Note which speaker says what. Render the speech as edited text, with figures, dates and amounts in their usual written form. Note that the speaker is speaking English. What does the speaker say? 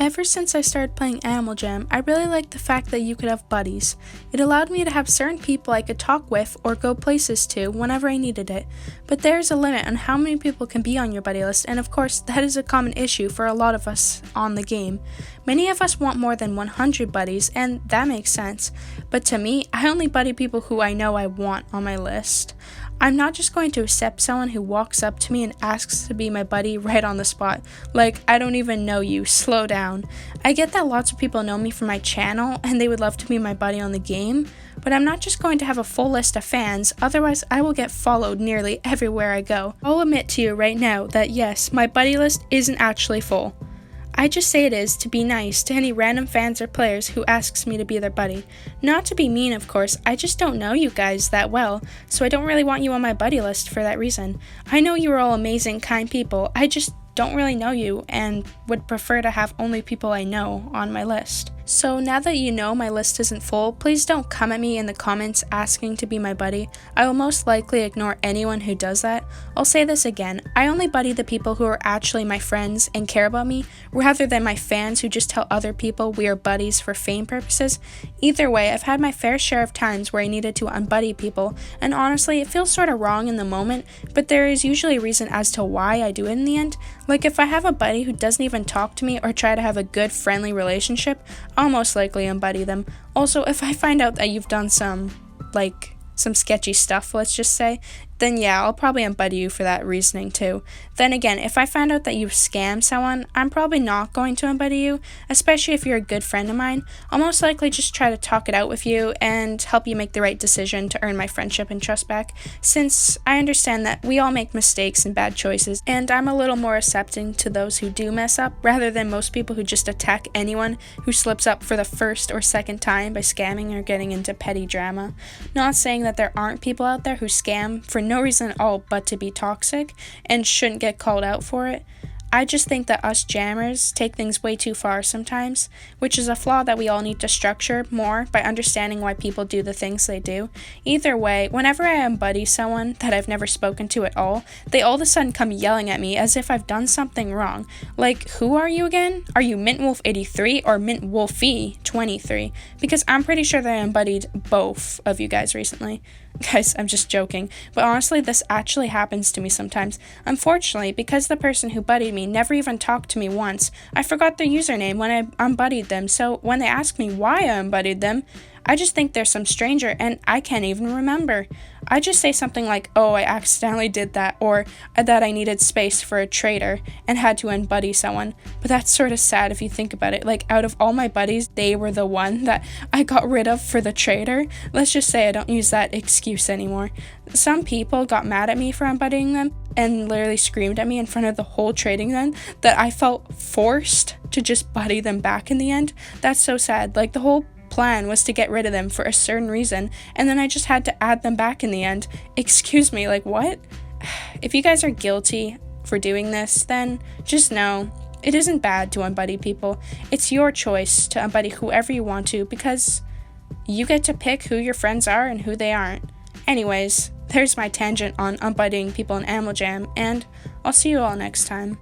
Speaker 1: Ever since I started playing Animal Jam, I really liked the fact that you could have buddies. It allowed me to have certain people I could talk with or go places to whenever I needed it. But there's a limit on how many people can be on your buddy list, and of course, that is a common issue for a lot of us on the game. Many of us want more than 100 buddies, and that makes sense. But to me, I only buddy people who I know I want on my list. I'm not just going to accept someone who walks up to me and asks to be my buddy right on the spot. Like, I don't even know you, slow down. I get that lots of people know me from my channel and they would love to be my buddy on the game, but I'm not just going to have a full list of fans, otherwise I will get followed nearly everywhere I go. I'll admit to you right now that yes, my buddy list isn't actually full. I just say it is to be nice to any random fans or players who asks me to be their buddy. Not to be mean, of course, I just don't know you guys that well, so I don't really want you on my buddy list for that reason. I know you are all amazing, kind people, I just don't really know you and would prefer to have only people I know on my list. So now that you know my list isn't full, please don't come at me in the comments asking to be my buddy. I will most likely ignore anyone who does that. I'll say this again, I only buddy the people who are actually my friends and care about me, rather than my fans who just tell other people we are buddies for fame purposes. Either way, I've had my fair share of times where I needed to unbuddy people, and honestly, it feels sort of wrong in the moment, but there is usually a reason as to why I do it in the end. Like if I have a buddy who doesn't even talk to me or try to have a good friendly relationship, I'll most likely unbuddy them. Also, if I find out that you've done some sketchy stuff, let's just say, then yeah, I'll probably unbuddy you for that reasoning too. Then again, if I find out that you've scammed someone, I'm probably not going to unbuddy you, especially if you're a good friend of mine. I'll most likely just try to talk it out with you and help you make the right decision to earn my friendship and trust back, since I understand that we all make mistakes and bad choices, and I'm a little more accepting to those who do mess up, rather than most people who just attack anyone who slips up for the first or second time by scamming or getting into petty drama. Not saying that there aren't people out there who scam for no reason at all but to be toxic and shouldn't get called out for it. I just think that us jammers take things way too far sometimes, which is a flaw that we all need to structure more by understanding why people do the things they do. Either way, whenever I unbuddy someone that I've never spoken to at all, they all of a sudden come yelling at me as if I've done something wrong. Like, who are you again? Are you MintWolf83 or MintWolfy23? Because I'm pretty sure that I unbuddied both of you guys recently. Guys, I'm just joking, but honestly, this actually happens to me sometimes. Unfortunately, because the person who buddied me never even talked to me once, I forgot their username when I unbuddied them, so when they ask me why I unbuddied them, I just think they're some stranger and I can't even remember. I just say something like, oh, I accidentally did that, or that I needed space for a trader and had to unbuddy someone. But that's sort of sad if you think about it. Like, out of all my buddies, they were the one that I got rid of for the trader. Let's just say I don't use that excuse anymore. Some people got mad at me for unbuddying them and literally screamed at me in front of the whole trading den that I felt forced to just buddy them back in the end. That's so sad. Like, the whole plan was to get rid of them for a certain reason, and then I just had to add them back in the end. Excuse me, like, what? If you guys are guilty for doing this, then just know it isn't bad to unbuddy people. It's your choice to unbuddy whoever you want to, because you get to pick who your friends are and who they aren't. Anyways, there's my tangent on unbuddying people in Animal Jam, and I'll see you all next time.